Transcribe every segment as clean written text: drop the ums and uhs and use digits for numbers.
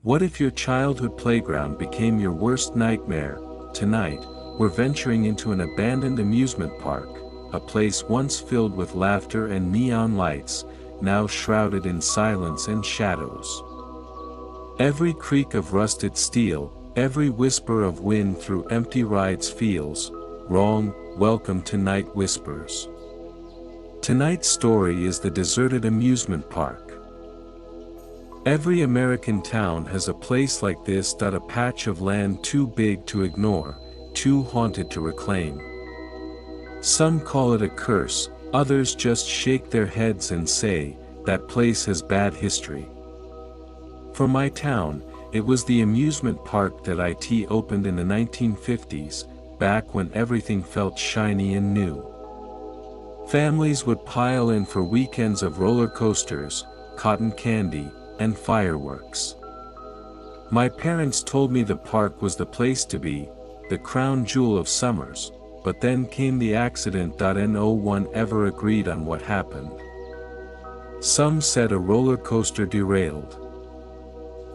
What if your childhood playground became your worst nightmare? Tonight, we're venturing into an abandoned amusement park, a place once filled with laughter and neon lights, now shrouded in silence and shadows. Every creak of rusted steel, every whisper of wind through empty rides feels wrong. Welcome to Night Whispers. Tonight's story is the Deserted Amusement Park. Every American town has a place like this, a patch of land too big to ignore, too haunted to reclaim. Some call it a curse, others just shake their heads and say, that place has bad history. For my town, it was the amusement park that IT opened in the 1950s, back when everything felt shiny and new. Families would pile in for weekends of roller coasters, cotton candy, and fireworks. My parents told me the park was the place to be, the crown jewel of summers, but then came the accident. No one ever agreed on what happened. Some said a roller coaster derailed.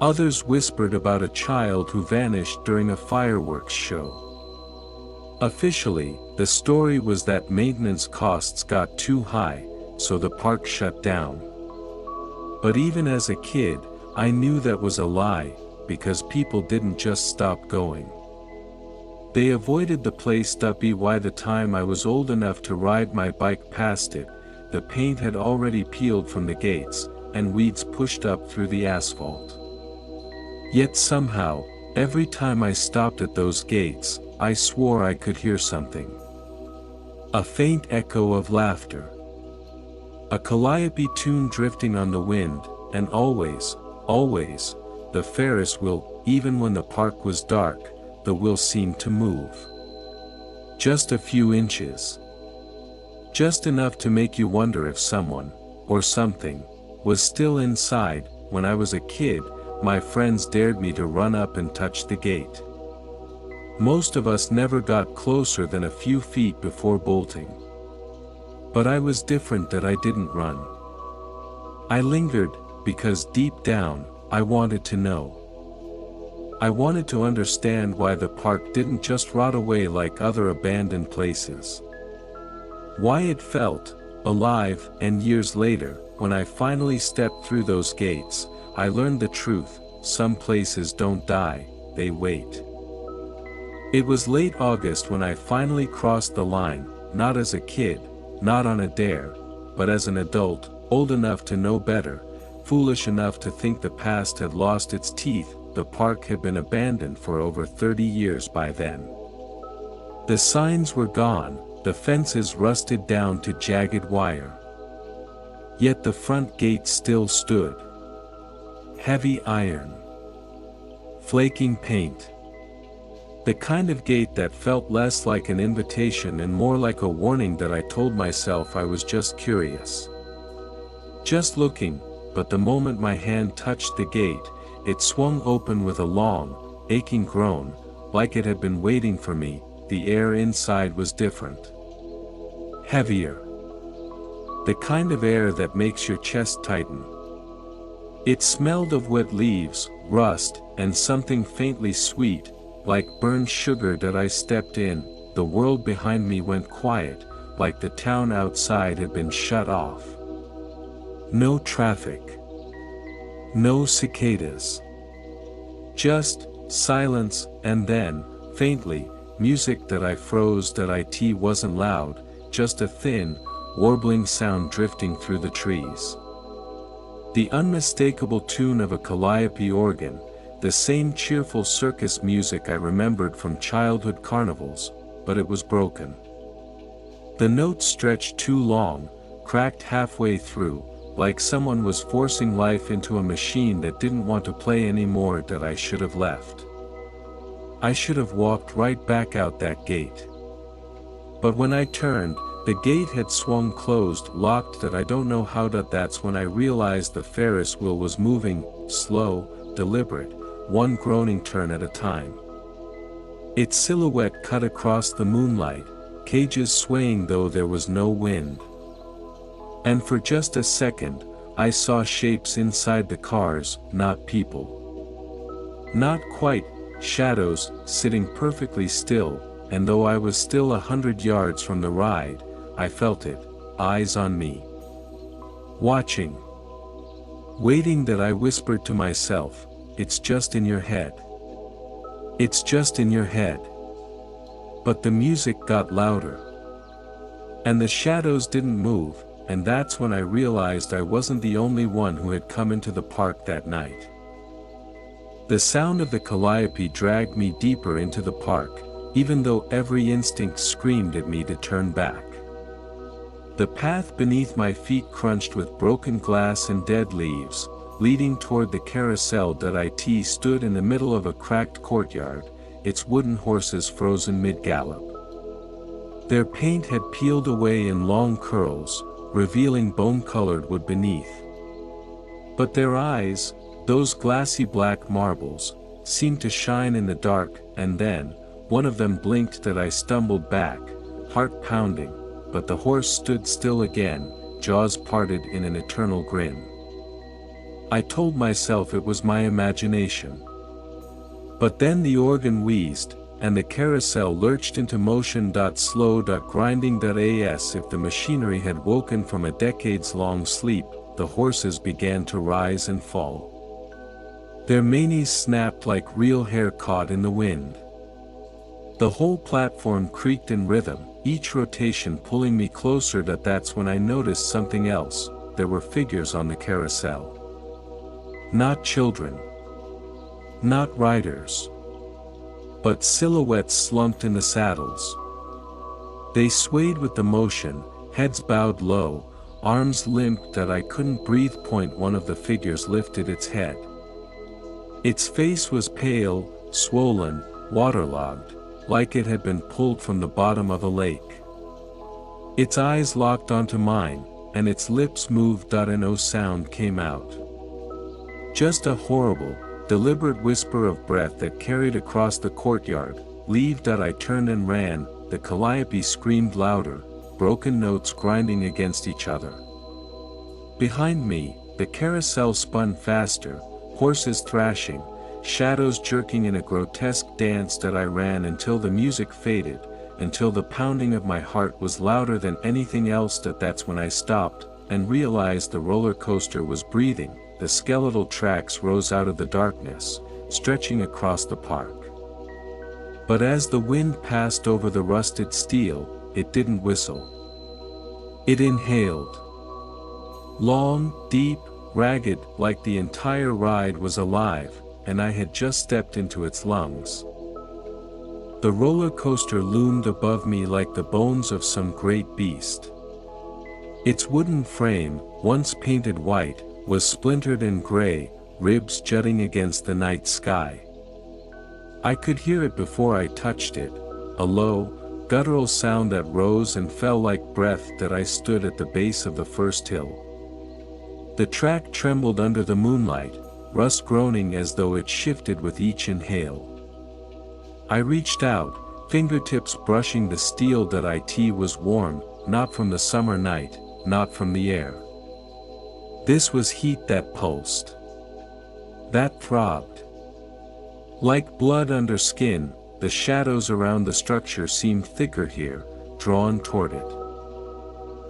Others whispered about a child who vanished during a fireworks show. Officially, the story was that maintenance costs got too high, so the park shut down. But even as a kid, I knew that was a lie, because people didn't just stop going. They avoided the place. By the time I was old enough to ride my bike past it, the paint had already peeled from the gates, and weeds pushed up through the asphalt. Yet somehow, every time I stopped at those gates, I swore I could hear something. A faint echo of laughter. A calliope tune drifting on the wind, and always, the Ferris wheel. Even when the park was dark, the wheel seemed to move. Just a few inches. Just enough to make you wonder if someone, or something, was still inside. When I was a kid, my friends dared me to run up and touch the gate. Most of us never got closer than a few feet before bolting. But I was different. I didn't run. I lingered, because deep down, I wanted to know. I wanted to understand why the park didn't just rot away like other abandoned places. Why it felt alive. And years later, when I finally stepped through those gates, I learned the truth. Some places don't die, they wait. It was late August when I finally crossed the line, not as a kid, not on a dare, but as an adult, old enough to know better, foolish enough to think the past had lost its teeth. The park had been abandoned for over 30 years by then. The signs were gone, the fences rusted down to jagged wire. Yet the front gate still stood. Heavy iron. Flaking paint. The kind of gate that felt less like an invitation and more like a warning. I told myself I was just curious. Just looking, but the moment my hand touched the gate, it swung open with a long, aching groan, like it had been waiting for me. The air inside was different. Heavier. The kind of air that makes your chest tighten. It smelled of wet leaves, rust, and something faintly sweet, like burned sugar. I stepped in, the world behind me went quiet, like the town outside had been shut off. No traffic. No cicadas. Just silence, and then, faintly, music. I froze. It wasn't loud, just a thin, warbling sound drifting through the trees. The unmistakable tune of a calliope organ, the same cheerful circus music I remembered from childhood carnivals, but it was broken. The notes stretched too long, cracked halfway through, like someone was forcing life into a machine that didn't want to play anymore. I should have left. I should have walked right back out that gate. But when I turned, the gate had swung closed, locked. I don't know how. That's when I realized the Ferris wheel was moving, slow, deliberate, one groaning turn at a time. Its silhouette cut across the moonlight, cages swaying though there was no wind. And for just a second, I saw shapes inside the cars, not people. Not quite, shadows, sitting perfectly still, and though I was still 100 yards from the ride, I felt it, eyes on me. Watching. Waiting. That I whispered to myself, it's just in your head. It's just in your head. But the music got louder. And the shadows didn't move, and that's when I realized I wasn't the only one who had come into the park that night. The sound of the calliope dragged me deeper into the park, even though every instinct screamed at me to turn back. The path beneath my feet crunched with broken glass and dead leaves, leading toward the carousel. It stood in the middle of a cracked courtyard, its wooden horses frozen mid-gallop. Their paint had peeled away in long curls, revealing bone-colored wood beneath. But their eyes, those glassy black marbles, seemed to shine in the dark, and then, one of them blinked. That I stumbled back, heart pounding, but the horse stood still again, jaws parted in an eternal grin. I told myself it was my imagination. But then the organ wheezed, and the carousel lurched into motion. Slow, grinding. As if the machinery had woken from a decades-long sleep, the horses began to rise and fall. Their manes snapped like real hair caught in the wind. The whole platform creaked in rhythm, each rotation pulling me closer. That's when I noticed something else. There were figures on the carousel. Not children. Not riders. But silhouettes slumped in the saddles. They swayed with the motion, heads bowed low, arms limp. I couldn't breathe. One of the figures lifted its head. Its face was pale, swollen, waterlogged, like it had been pulled from the bottom of a lake. Its eyes locked onto mine, and its lips moved. No sound came out. Just a horrible, deliberate whisper of breath that carried across the courtyard. Leave. I turned and ran. The calliope screamed louder, broken notes grinding against each other. Behind me, the carousel spun faster, horses thrashing, shadows jerking in a grotesque dance. I ran until the music faded, until the pounding of my heart was louder than anything else. That's when I stopped, and realized the roller coaster was breathing. The skeletal tracks rose out of the darkness, stretching across the park. But as the wind passed over the rusted steel, it didn't whistle. It inhaled. Long, deep, ragged, like the entire ride was alive, and I had just stepped into its lungs. The roller coaster loomed above me like the bones of some great beast. Its wooden frame, once painted white, was splintered and gray, ribs jutting against the night sky. I could hear it before I touched it, a low, guttural sound that rose and fell like breath. I stood at the base of the first hill. The track trembled under the moonlight, rust groaning as though it shifted with each inhale. I reached out, fingertips brushing the steel. It was warm, not from the summer night, not from the air. This was heat that pulsed. That throbbed. Like blood under skin, the shadows around the structure seemed thicker here, drawn toward it.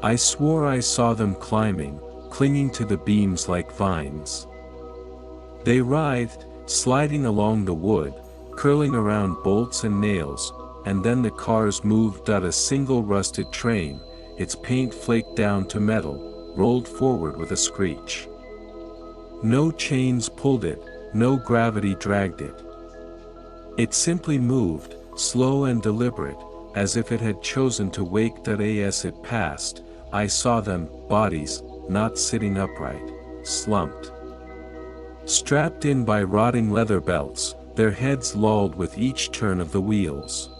I swore I saw them climbing, clinging to the beams like vines. They writhed, sliding along the wood, curling around bolts and nails, and then the cars moved. A single rusted train, its paint flaked down to metal, rolled forward with a screech. No chains pulled it, no gravity dragged it. It simply moved, slow and deliberate, as if it had chosen to wake. As it passed, I saw them, bodies, not sitting upright, slumped. Strapped in by rotting leather belts, their heads lolled with each turn of the wheels.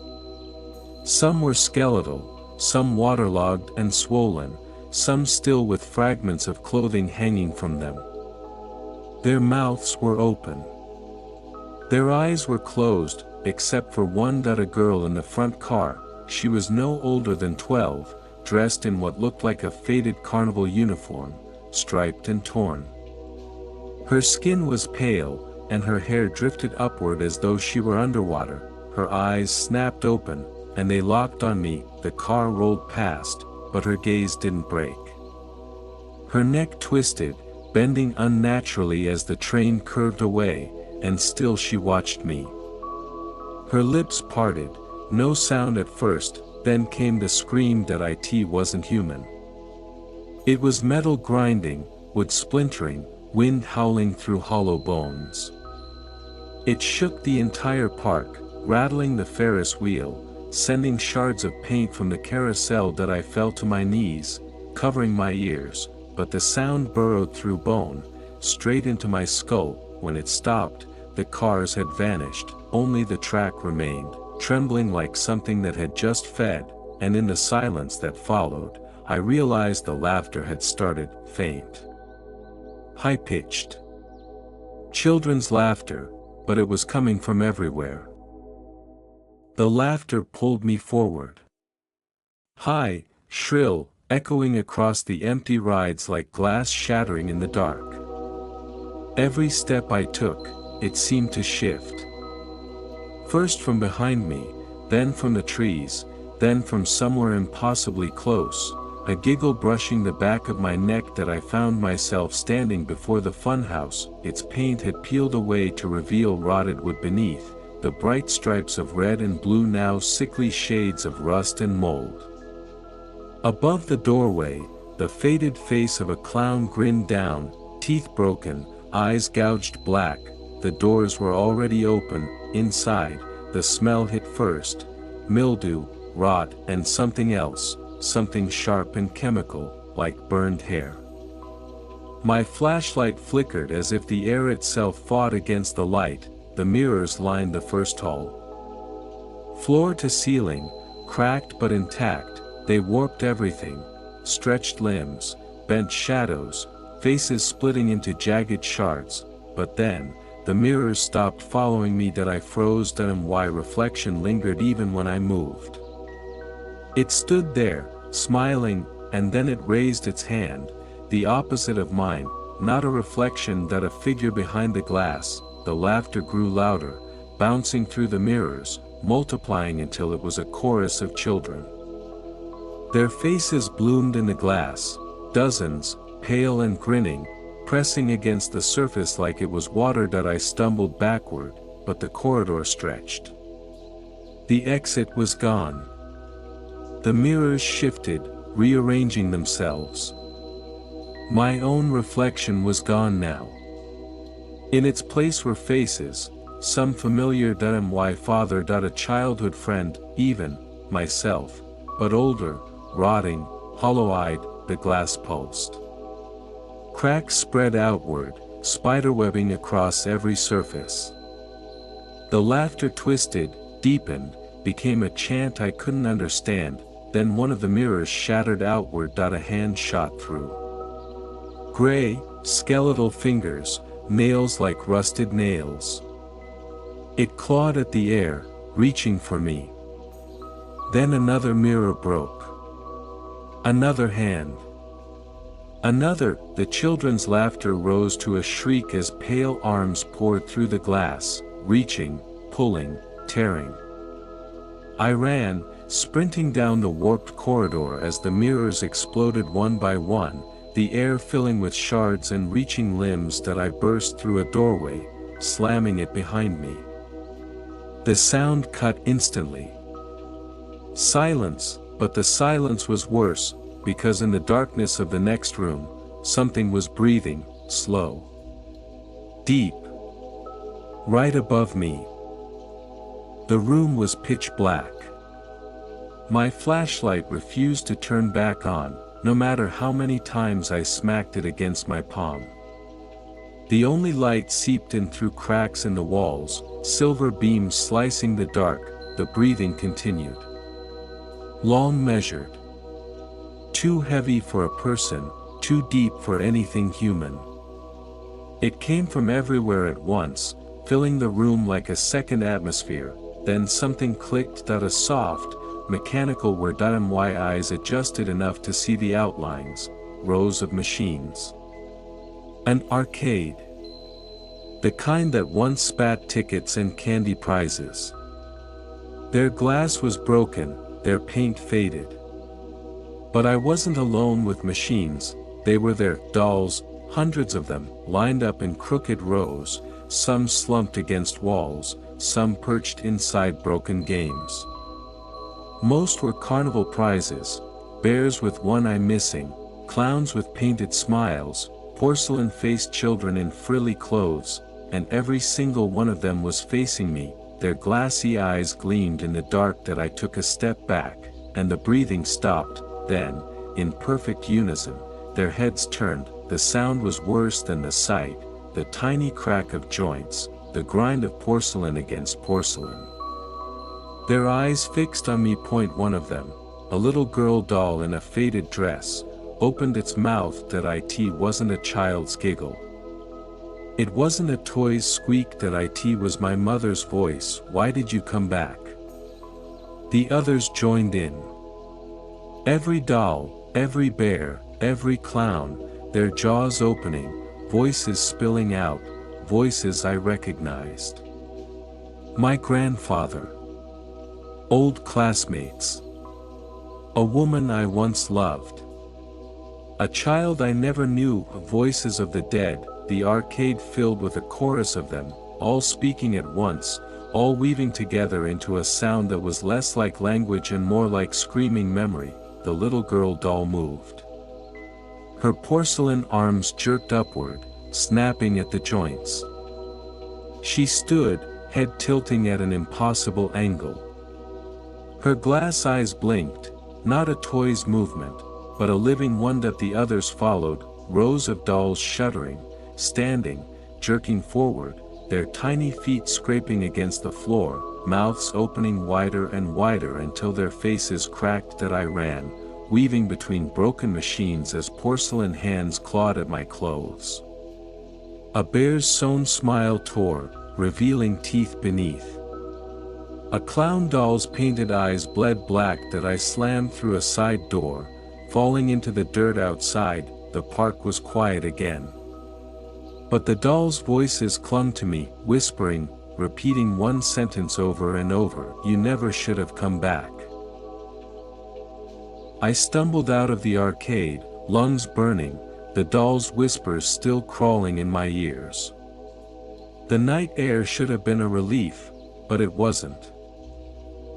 Some were skeletal, some waterlogged and swollen, some still with fragments of clothing hanging from them. Their mouths were open. Their eyes were closed, except for one. A girl in the front car, she was no older than 12, dressed in what looked like a faded carnival uniform, striped and torn. Her skin was pale, and her hair drifted upward as though she were underwater. Her eyes snapped open, and they locked on me. The car rolled past, but her gaze didn't break. Her neck twisted, bending unnaturally as the train curved away, and still she watched me. Her lips parted, no sound at first, then came the scream that it wasn't human. It was metal grinding, wood splintering, wind howling through hollow bones. It shook the entire park, rattling the Ferris wheel, sending shards of paint from the carousel that I fell to my knees, covering my ears, but the sound burrowed through bone, straight into my skull. When it stopped, the cars had vanished, only the track remained, trembling like something that had just fed, and in the silence that followed, I realized the laughter had started, faint, high-pitched. Children's laughter, but it was coming from everywhere. The laughter pulled me forward. High, shrill, echoing across the empty rides like glass shattering in the dark. Every step I took, it seemed to shift. First from behind me, then from the trees, then from somewhere impossibly close, a giggle brushing the back of my neck that I found myself standing before the funhouse. Its paint had peeled away to reveal rotted wood beneath, the bright stripes of red and blue now sickly shades of rust and mold. Above the doorway, the faded face of a clown grinned down, teeth broken, eyes gouged black. The doors were already open. Inside, the smell hit first: mildew, rot, and something else, something sharp and chemical, like burned hair. My flashlight flickered as if the air itself fought against the light. The mirrors lined the first hall. Floor to ceiling, cracked but intact, they warped everything: stretched limbs, bent shadows, faces splitting into jagged shards. But then, the mirrors stopped following me. That I froze. My reflection lingered even when I moved. It stood there, smiling, and then it raised its hand, the opposite of mine, not a reflection, that a figure behind the glass. The laughter grew louder, bouncing through the mirrors, multiplying until it was a chorus of children. Their faces bloomed in the glass, dozens, pale and grinning, pressing against the surface like it was water. I stumbled backward, but the corridor stretched. The exit was gone. The mirrors shifted, rearranging themselves. My own reflection was gone now. In its place were faces, some familiar. My father. A childhood friend, even myself, but older, rotting, hollow-eyed. The glass pulsed. Cracks spread outward, spiderwebbing across every surface. The laughter twisted, deepened, became a chant I couldn't understand. Then one of the mirrors shattered outward. A hand shot through. Gray, skeletal fingers, nails like rusted nails. It clawed at the air, reaching for me. Then another mirror broke. Another hand. Another. The children's laughter rose to a shriek as pale arms poured through the glass, reaching, pulling, tearing. I ran, sprinting down the warped corridor as the mirrors exploded one by one, the air filling with shards and reaching limbs. I burst through a doorway, slamming it behind me. The sound cut instantly. Silence, but the silence was worse, because in the darkness of the next room, something was breathing, slow. Deep. Right above me. The room was pitch black. My flashlight refused to turn back on, no matter how many times I smacked it against my palm. The only light seeped in through cracks in the walls, silver beams slicing the dark. The breathing continued. Long, measured. Too heavy for a person, too deep for anything human. It came from everywhere at once, filling the room like a second atmosphere. Then something clicked. A soft, mechanical word. My eyes adjusted enough to see the outlines, rows of machines. An arcade. The kind that once spat tickets and candy prizes. Their glass was broken, their paint faded. But I wasn't alone with machines, they were there, dolls, hundreds of them, lined up in crooked rows, some slumped against walls, some perched inside broken games. Most were carnival prizes, bears with one eye missing, clowns with painted smiles, porcelain-faced children in frilly clothes, and every single one of them was facing me. Their glassy eyes gleamed in the dark that I took a step back, and the breathing stopped. Then, in perfect unison, their heads turned. The sound was worse than the sight, the tiny crack of joints, the grind of porcelain against porcelain. Their eyes fixed on me. One of them, a little girl doll in a faded dress, opened its mouth. That it wasn't a child's giggle. It wasn't a toy's squeak. That it was my mother's voice. Why did you come back? The others joined in. Every doll, every bear, every clown, their jaws opening, voices spilling out, voices I recognized. My grandfather. Old classmates. A woman I once loved. A child I never knew. Voices of the dead, the arcade filled with a chorus of them, all speaking at once, all weaving together into a sound that was less like language and more like screaming memory. The little girl doll moved. Her porcelain arms jerked upward, snapping at the joints. She stood, head tilting at an impossible angle. Her glass eyes blinked, not a toy's movement, but a living one that the others followed, rows of dolls shuddering, standing, jerking forward, their tiny feet scraping against the floor, mouths opening wider and wider until their faces cracked. That I ran, weaving between broken machines as porcelain hands clawed at my clothes. A bear's sewn smile tore, revealing teeth beneath. A clown doll's painted eyes bled black. That I slammed through a side door, falling into the dirt outside. The park was quiet again. But the dolls' voices clung to me, whispering, repeating one sentence over and over. You never should have come back. I stumbled out of the arcade, lungs burning, the dolls' whispers still crawling in my ears. The night air should have been a relief, but it wasn't.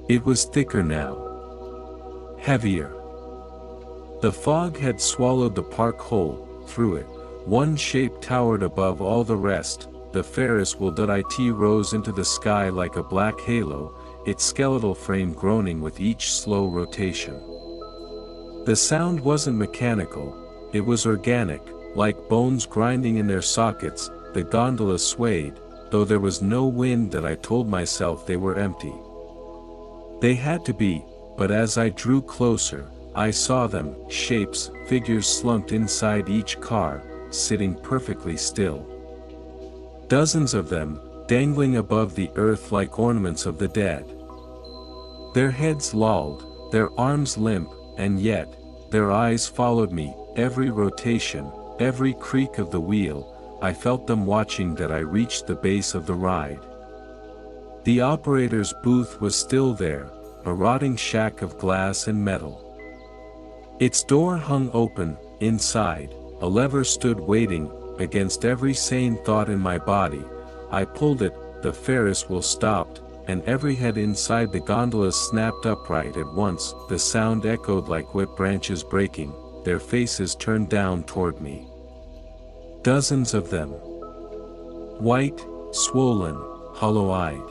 It was thicker now. Heavier. The fog had swallowed the park whole. Through it, one shape towered above all the rest. The Ferris wheel. It rose into the sky like a black halo, its skeletal frame groaning with each slow rotation. The sound wasn't mechanical, it was organic, like bones grinding in their sockets. The gondola swayed, though there was no wind. That I told myself they were empty. They had to be, but as I drew closer, I saw them, shapes, figures slumped inside each car, sitting perfectly still. Dozens of them, dangling above the earth like ornaments of the dead. Their heads lolled, their arms limp, and yet, their eyes followed me, every rotation, every creak of the wheel. I felt them watching. That I reached the base of the ride. The operator's booth was still there, a rotting shack of glass and metal. Its door hung open. Inside, a lever stood waiting. Against every sane thought in my body, I pulled it. The Ferris wheel stopped, and every head inside the gondola snapped upright at once. The sound echoed like whip branches breaking. Their faces turned down toward me. Dozens of them. White, swollen, hollow-eyed.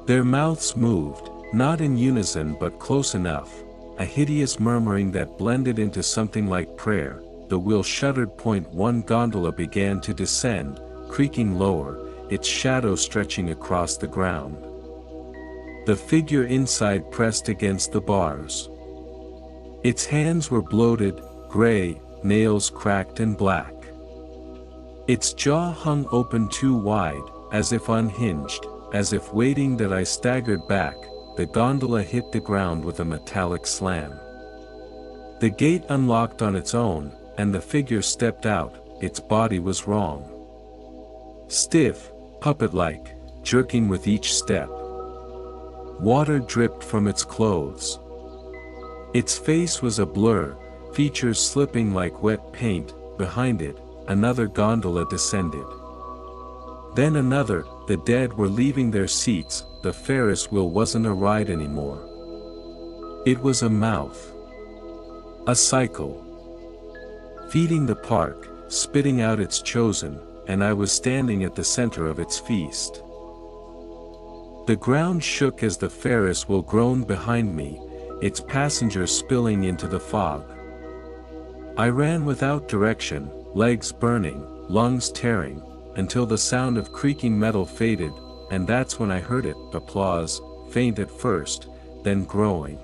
Their mouths moved, not in unison but close enough, a hideous murmuring that blended into something like prayer. The wheel shuddered. One gondola began to descend, creaking lower, its shadow stretching across the ground. The figure inside pressed against the bars. Its hands were bloated, gray, nails cracked and black. Its jaw hung open too wide, as if unhinged, as if waiting. That I staggered back. The gondola hit the ground with a metallic slam. The gate unlocked on its own, and the figure stepped out. Its body was wrong. Stiff, puppet-like, jerking with each step. Water dripped from its clothes. Its face was a blur, features slipping like wet paint. Behind it, another gondola descended. Then another. The dead were leaving their seats. The Ferris wheel wasn't a ride anymore. It was a mouth. A cycle. Feeding the park, spitting out its chosen, and I was standing at the center of its feast. The ground shook as the Ferris wheel groaned behind me, its passengers spilling into the fog. I ran without direction, legs burning, lungs tearing, until the sound of creaking metal faded, and that's when I heard it. Applause, faint at first, then growing.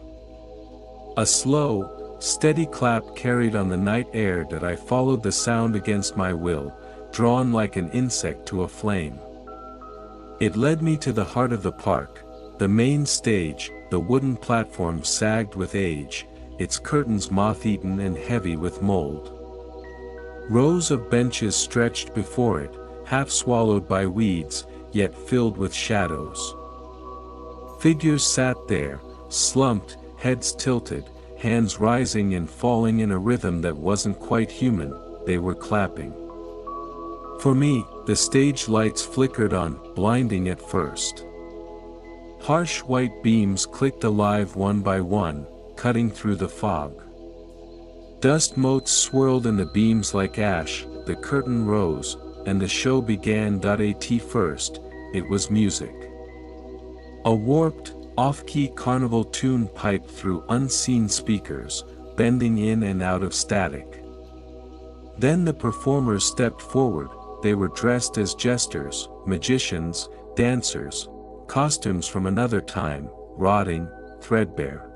A slow, steady clap carried on the night air that I followed the sound against my will, drawn like an insect to a flame. It led me to the heart of the park, the main stage. The wooden platform sagged with age, its curtains moth-eaten and heavy with mold. Rows of benches stretched before it, half swallowed by weeds, yet filled with shadows. Figures sat there, slumped, heads tilted, hands rising and falling in a rhythm that wasn't quite human. They were clapping. For me, the stage lights flickered on, blinding at first. Harsh white beams clicked alive one by one, cutting through the fog. Dust motes swirled in the beams like ash. The curtain rose, and the show began. At first, it was music. A warped, off-key carnival tune piped through unseen speakers, bending in and out of static. Then the performers stepped forward. They were dressed as jesters, magicians, dancers, costumes from another time, rotting, threadbare.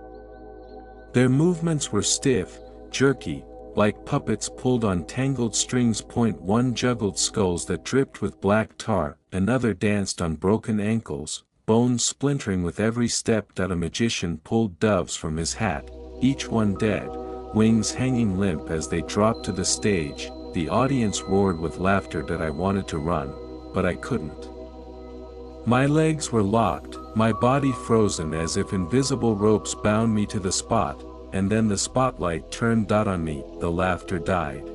Their movements were stiff, jerky, like puppets pulled on tangled strings. One juggled skulls that dripped with black tar, another danced on broken ankles, bones splintering with every step. That a magician pulled doves from his hat, each one dead, wings hanging limp as they dropped to the stage. The audience roared with laughter that I wanted to run, but I couldn't. My legs were locked, my body frozen as if invisible ropes bound me to the spot, and then the spotlight turned on me. The laughter died.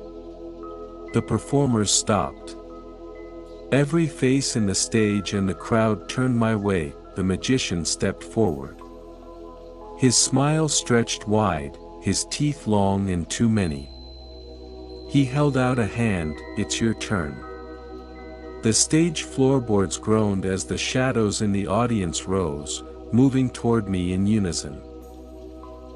The performers stopped. Every face in the stage and the crowd turned my way. The magician stepped forward. His smile stretched wide, his teeth long and too many. He held out a hand. It's your turn. The stage floorboards groaned as the shadows in the audience rose, moving toward me in unison.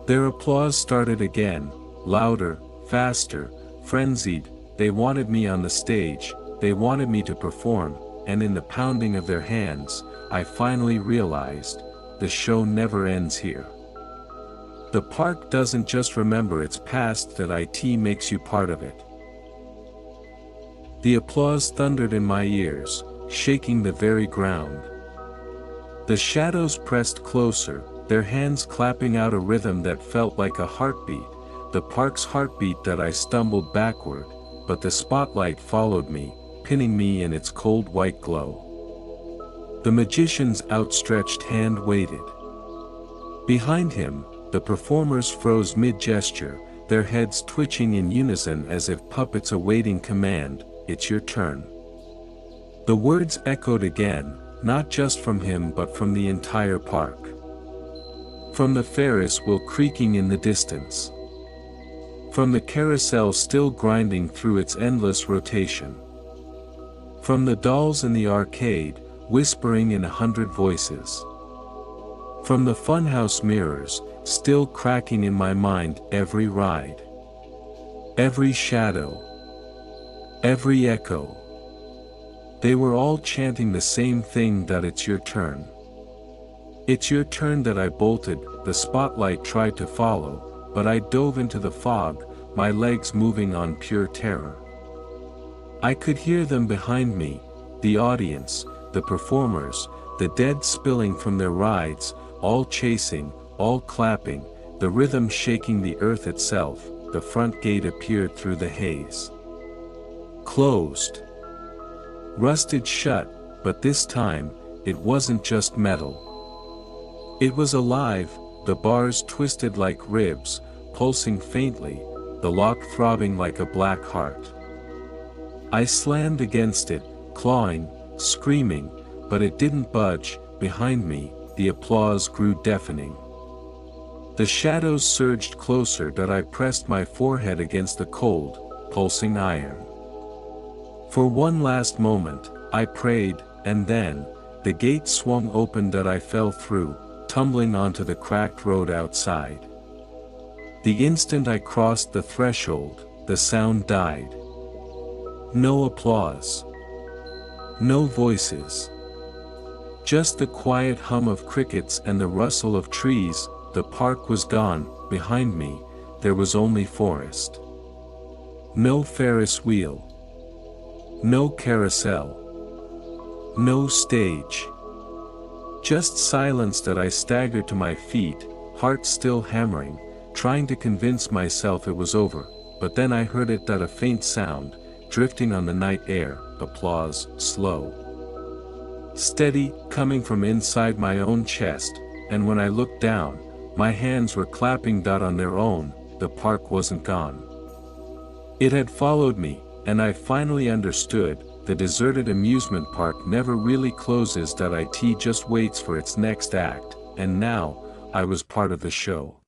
Their applause started again, louder, faster, frenzied. They wanted me on the stage, they wanted me to perform, and in the pounding of their hands, I finally realized, the show never ends here. The park doesn't just remember its past, that it makes you part of it. The applause thundered in my ears, shaking the very ground. The shadows pressed closer, their hands clapping out a rhythm that felt like a heartbeat, the park's heartbeat. That I stumbled backward, but the spotlight followed me, pinning me in its cold white glow. The magician's outstretched hand waited. Behind him, the performers froze mid-gesture, their heads twitching in unison as if puppets awaiting command. It's your turn. The words echoed again, not just from him but from the entire park. From the Ferris wheel creaking in the distance. From the carousel still grinding through its endless rotation. From the dolls in the arcade, whispering in 100 voices. From the funhouse mirrors, still cracking in my mind. Every ride. Every shadow. Every echo. They were all chanting the same thing. That it's your turn. It's your turn. That I bolted. The spotlight tried to follow, but I dove into the fog, my legs moving on pure terror. I could hear them behind me, the audience, the performers, the dead spilling from their rides, all chasing, all clapping, the rhythm shaking the earth itself. The front gate appeared through the haze. Closed. Rusted shut, but this time, it wasn't just metal. It was alive, the bars twisted like ribs, pulsing faintly, the lock throbbing like a black heart. I slammed against it, clawing, screaming, but it didn't budge. Behind me, the applause grew deafening. The shadows surged closer that I pressed my forehead against the cold, pulsing iron. For one last moment, I prayed, and then, the gate swung open that I fell through, tumbling onto the cracked road outside. The instant I crossed the threshold, the sound died. No applause. No voices. Just the quiet hum of crickets and the rustle of trees. The park was gone. Behind me, there was only forest. No Ferris wheel. No carousel. No stage. Just silence that I staggered to my feet, heart still hammering, trying to convince myself it was over, but then I heard it, that a faint sound, drifting on the night air, applause, slow. Steady, coming from inside my own chest, and when I looked down, my hands were clapping on their own. The park wasn't gone. It had followed me, and I finally understood, the deserted amusement park never really closes. It just waits for its next act, and now, I was part of the show.